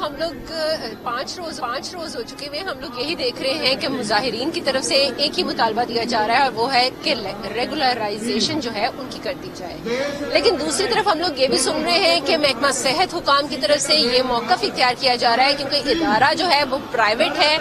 हम लोग 5 रोज हो चुके हुए, हम लोग यही देख रहे हैं कि मुजाहिरीन की तरफ से एक ही मुतालबा दिया जा रहा है और वो है कि रेगुलराइजेशन जो है उनकी कर दी जाए। लेकिन दूसरी तरफ हम लोग ये भी सुन रहे हैं कि महकमा सेहत हुकाम की तरफ से ये मौक़िफ़ इख्तियार किया जा रहा है, क्योंकि इदारा जो है वो प्राइवेट है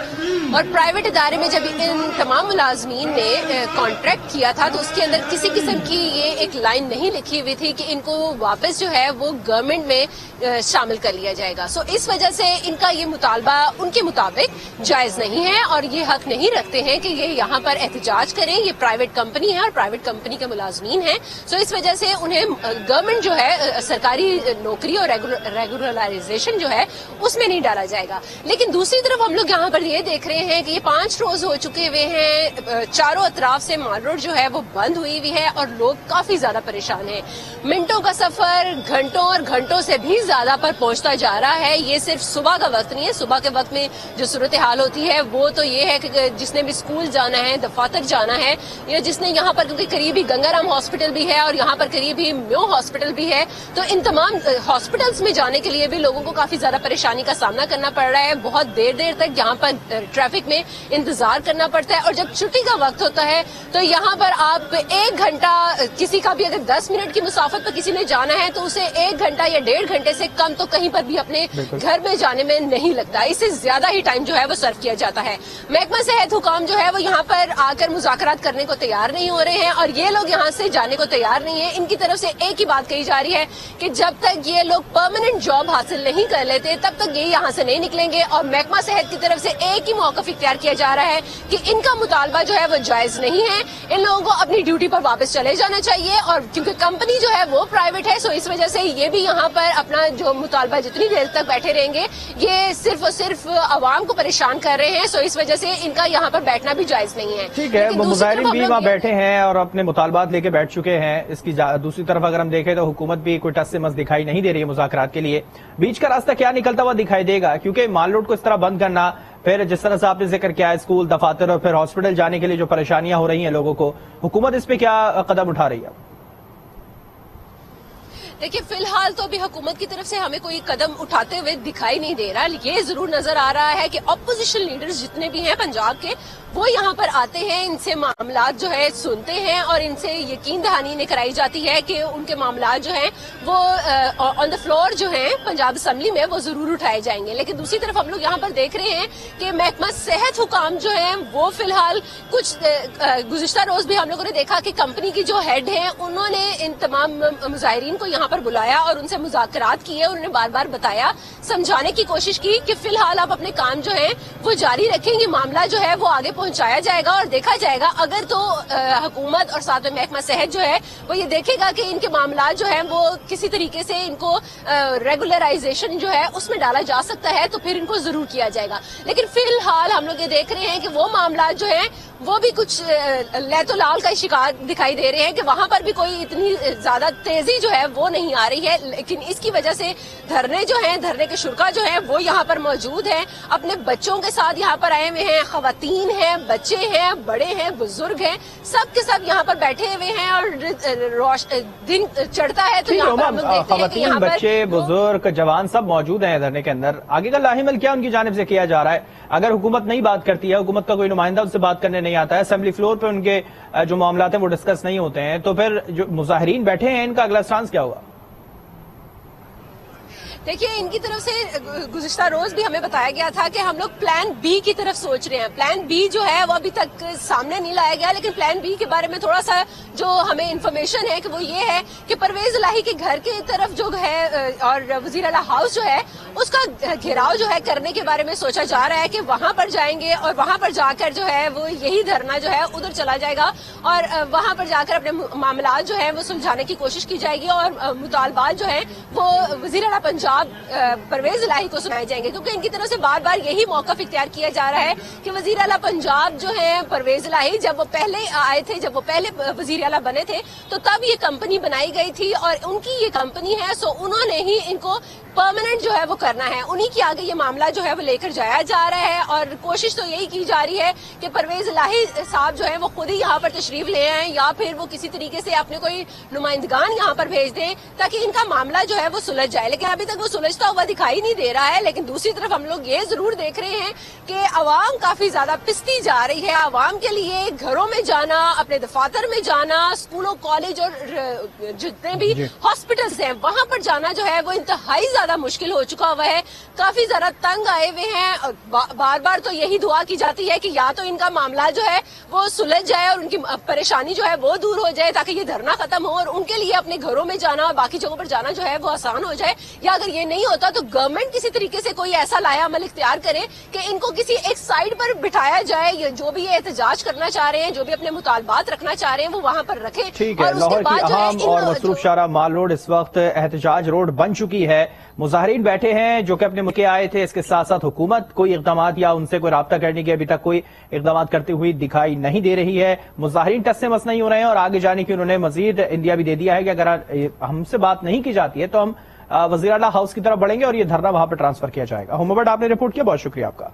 और प्राइवेट इदारे में जब इन तमाम मुलाजमीन ने कॉन्ट्रैक्ट किया था तो उसके अंदर किसी किस्म की ये एक लाइन नहीं लिखी हुई थी कि इनको वापस जो है वो गवर्नमेंट में शामिल कर लिया जाएगा। सो इस वजह से इनका ये मुतालबा उनके मुताबिक जायज नहीं है और ये हक नहीं रखते हैं कि ये यहाँ पर एहतजाज करें। ये प्राइवेट कंपनी है और प्राइवेट कंपनी के मुलाजमीन हैं, सो इस वजह से उन्हें गवर्नमेंट जो है सरकारी नौकरी और रेगुलराइजेशन जो है उसमें नहीं डाला जाएगा। लेकिन दूसरी तरफ हम लोग यहाँ पर ये देख रहे हैं कि ये 5 रोज हो चुके हुए हैं, चारों अतराफ से माल रोड जो है वो बंद हुई हुई है और लोग काफी ज्यादा परेशान हैं। मिनटों का सफर घंटों और घंटों से भी ज्यादा पर पहुंचता जा रहा है। ये सिर्फ सुबह का वक्त नहीं है, सुबह के वक्त में जो सूरत हाल होती है वो तो ये है कि जिसने भी स्कूल जाना है, दफातर जाना है, या जिसने यहाँ पर, क्योंकि करीब ही गंगाराम हॉस्पिटल भी है और यहाँ पर करीब ही म्यो हॉस्पिटल भी है, तो इन तमाम हॉस्पिटल्स में जाने के लिए भी लोगों को काफी ज्यादा परेशानी का सामना करना पड़ रहा है। बहुत देर तक यहाँ पर ट्रैफिक में इंतजार करना पड़ता है और जब छुट्टी का वक्त होता है तो यहाँ पर आप 1 घंटा, किसी का भी अगर 10 मिनट की मुसाफत पर किसी ने जाना है तो उसे 1 घंटा या 1.5 घंटे से कम तो कहीं पर भी अपने घर में जाने में नहीं लगता। इससे ज्यादा ही टाइम जो है वो सर्व किया जाता है। महकमा सेहत हुकाम जो है वो यहाँ पर आकर मुज़ाकरात करने को तैयार नहीं हो रहे हैं और ये लोग यहाँ से जाने को तैयार नहीं है। इनकी तरफ से एक ही बात कही जा रही है कि जब तक ये लोग परमानेंट जॉब हासिल नहीं कर लेते तब तक ये यहाँ से नहीं निकलेंगे। और महकमा सेहत की तरफ से एक ही मौक़िफ़ इख्तियार किया जा रहा है कि इनका मुतालबा जो है वो जायज नहीं है, इन लोगों को अपनी ड्यूटी पर वापस चले जाना चाहिए। और क्योंकि कंपनी जो है वो प्राइवेट है, सो इस वजह से ये भी यहाँ पर अपना जो मुतालबा जितनी देर तक बैठे रहेंगे, ये सिर्फ और सिर्फ आवाम को परेशान कर रहे हैं, सो इस वजह से इनका यहाँ पर बैठना भी जायज नहीं है। ठीक है, वो मुजाहिरीन भी वहाँ बैठे हैं और अपने मुतालबात लेके बैठ चुके हैं। इसकी दूसरी तरफ अगर हम देखें तो हुकूमत भी कोई टस से मस दिखाई नहीं दे रही है मुज़ाकरात के लिए। बीच का रास्ता क्या निकलता हुआ दिखाई देगा, क्योंकि माल रोड को इस तरह बंद करना, फिर जिस तरह से आपने जिक्र किया है स्कूल, दफातर और फिर हॉस्पिटल जाने के लिए जो परेशानियां हो रही हैं लोगों को, हुकूमत इस पे क्या कदम उठा रही है? देखिए, फिलहाल तो अभी हुकूमत की तरफ से हमें कोई कदम उठाते हुए दिखाई नहीं दे रहा। ये जरूर नजर आ रहा है कि अपोजिशन लीडर्स जितने भी हैं पंजाब के, वो यहाँ पर आते हैं, इनसे मामलात जो है सुनते हैं और इनसे यकीन दहानी ने कराई जाती है कि उनके मामलात जो हैं वो ऑन द फ्लोर जो हैं पंजाब असम्बली में वो जरूर उठाए जाएंगे। लेकिन दूसरी तरफ हम लोग यहाँ पर देख रहे हैं कि महकमा सेहत हुकाम जो है वो फिलहाल कुछ गुज़िश्ता रोज भी हम लोगों ने देखा कि कंपनी की जो हेड है उन्होंने इन तमाम मुजाहिरीन को यहाँ पर बुलाया और उनसे मुज़ाकरात किए। उन्होंने बार बार बताया, समझाने की कोशिश की कि फिलहाल आप अपने काम जो है वो जारी रखेंगे, मामला जो है वो आगे पहुंचाया जाएगा और देखा जाएगा। अगर तो हुकूमत और साथ में महकमा सेहत जो है वो ये देखेगा कि इनके मामला जो है वो किसी तरीके से इनको रेगुलराइजेशन जो है उसमें डाला जा सकता है तो फिर इनको जरूर किया जाएगा। लेकिन फिलहाल हम लोग ये देख रहे हैं कि वो मामला जो है वो भी कुछ लैतो लाल का शिकार दिखाई दे रहे हैं कि वहां पर भी कोई इतनी ज्यादा तेजी जो है वो नहीं आ रही है। लेकिन इसकी वजह से धरने जो हैं, धरने के शुरा जो हैं वो यहाँ पर मौजूद हैं, अपने बच्चों के साथ यहाँ पर आए हुए हैं, खवातीन हैं, बच्चे हैं, बड़े हैं, बुजुर्ग हैं, सब के सब यहाँ पर बैठे हुए हैं और दिन चढ़ता है तो यहाँ पर हम लोग देखते हैं कि यहाँ पर बच्चे, बुजुर्ग, जवान सब मौजूद हैं धरने के अंदर। आगे का लाहिमल क्या उनकी जानिब से किया जा रहा है? अगर हुकूमत नहीं बात करती है, हुकूमत का कोई नुमाइंदा उनसे बात करने नहीं आता है, असेंबली फ्लोर पे उनके जो मामलात हैं वो डिस्कस नहीं होते हैं, तो फिर जो मुजाहिरीन बैठे हैं इनका अगला स्टांस क्या होगा? देखिए, इनकी तरफ से गुज़िश्ता रोज भी हमें बताया गया था कि हम लोग प्लान बी की तरफ सोच रहे हैं। प्लान बी जो है वो अभी तक सामने नहीं लाया गया, लेकिन प्लान बी के बारे में थोड़ा सा जो हमें इन्फॉर्मेशन है कि वो ये है कि परवेज इलाही के घर के तरफ जो है और वजीर आला हाउस जो है उसका घेराव जो है करने के बारे में सोचा जा रहा है कि वहां पर जाएंगे और वहां पर जाकर जो है वो यही धरना जो है उधर चला जाएगा और वहां पर जाकर अपने मामला जो है वो सुलझाने की कोशिश की जाएगी और मुतालबात जो है वो वजीर आला पंजाब परवेज इलाही को सुनाए जाएंगे। क्योंकि इनकी तरफ से बार बार यही मौक़िफ़ इख्तियार किया जा रहा है कि वजीर आला पंजाब जो है परवेज इलाही, जब वो पहले आए थे, जब वो पहले वजीर आला बने थे तो तब ये कंपनी बनाई गई थी और उनकी ये कंपनी है, सो उन्होंने ही इनको परमानेंट जो है वो करना है, उन्हीं के आगे ये मामला जो है वो लेकर जाया जा रहा है। और कोशिश तो यही की जा रही है कि परवेज इलाही साहब जो है वो खुद ही यहाँ पर तशरीफ ले आए या फिर वो किसी तरीके से अपने कोई नुमाइंदगान यहाँ पर भेज दें ताकि इनका मामला जो है वो सुलझ जाए। लेकिन अभी तक वो وہ सुलझता हुआ दिखाई नहीं दे रहा है। लेकिन दूसरी तरफ हम लोग ये जरूर देख रहे हैं कि आवाम काफी ज्यादा पिसती जा रही है। आवाम के लिए घरों में जाना, अपने दफातर में जाना, स्कूलों, कॉलेज और जितने भी हॉस्पिटल्स हैं वहां पर जाना जो है वो इंतहाई ज्यादा मुश्किल हो चुका हुआ है। काफी ज्यादा तंग आए हुए हैं और बार बार तो यही दुआ की जाती है कि या तो इनका मामला जो है वो सुलझ जाए और उनकी परेशानी जो है वो दूर हो जाए ताकि ये धरना खत्म हो और उनके लिए अपने घरों में जाना और बाकी जगहों पर जाना जो है वो आसान हो जाए। या अगर ये नहीं होता तो गवर्नमेंट किसी तरीके से कोई ऐसा लाया अमल इख्तियार करे कि इनको किसी एक साइड पर बिठाया जाए। ये जो भी ये एहतजाज करना चाह रहे हैं, जो भी अपने मुतालबात रखना चाह रहे हैं वो वहां पर रखें। ठीक है, लाहौर की अहम और मसरूफ शाहराह माल रोड इस वक्त एहतजाज रोड बन चुकी है। मुजाहिरीन बैठे हैं जो कि अपने मुल्क आए थे। इसके साथ साथ हुकूमत कोई इकदाम या उनसे कोई राब्ता करने की अभी तक कोई इकदाम करते हुए दिखाई नहीं दे रही है। मुजाहिरीन टस से मस नहीं हो रहे हैं और आगे जाने की उन्होंने मजीद इंडिया भी दे दिया है कि अगर हमसे बात नहीं की जाती है तो हम वज़ीर आला हाउस की तरफ बढ़ेंगे और ये धरना वहां पर ट्रांसफर किया जाएगा। हुमबट आपने रिपोर्ट किया, बहुत शुक्रिया आपका।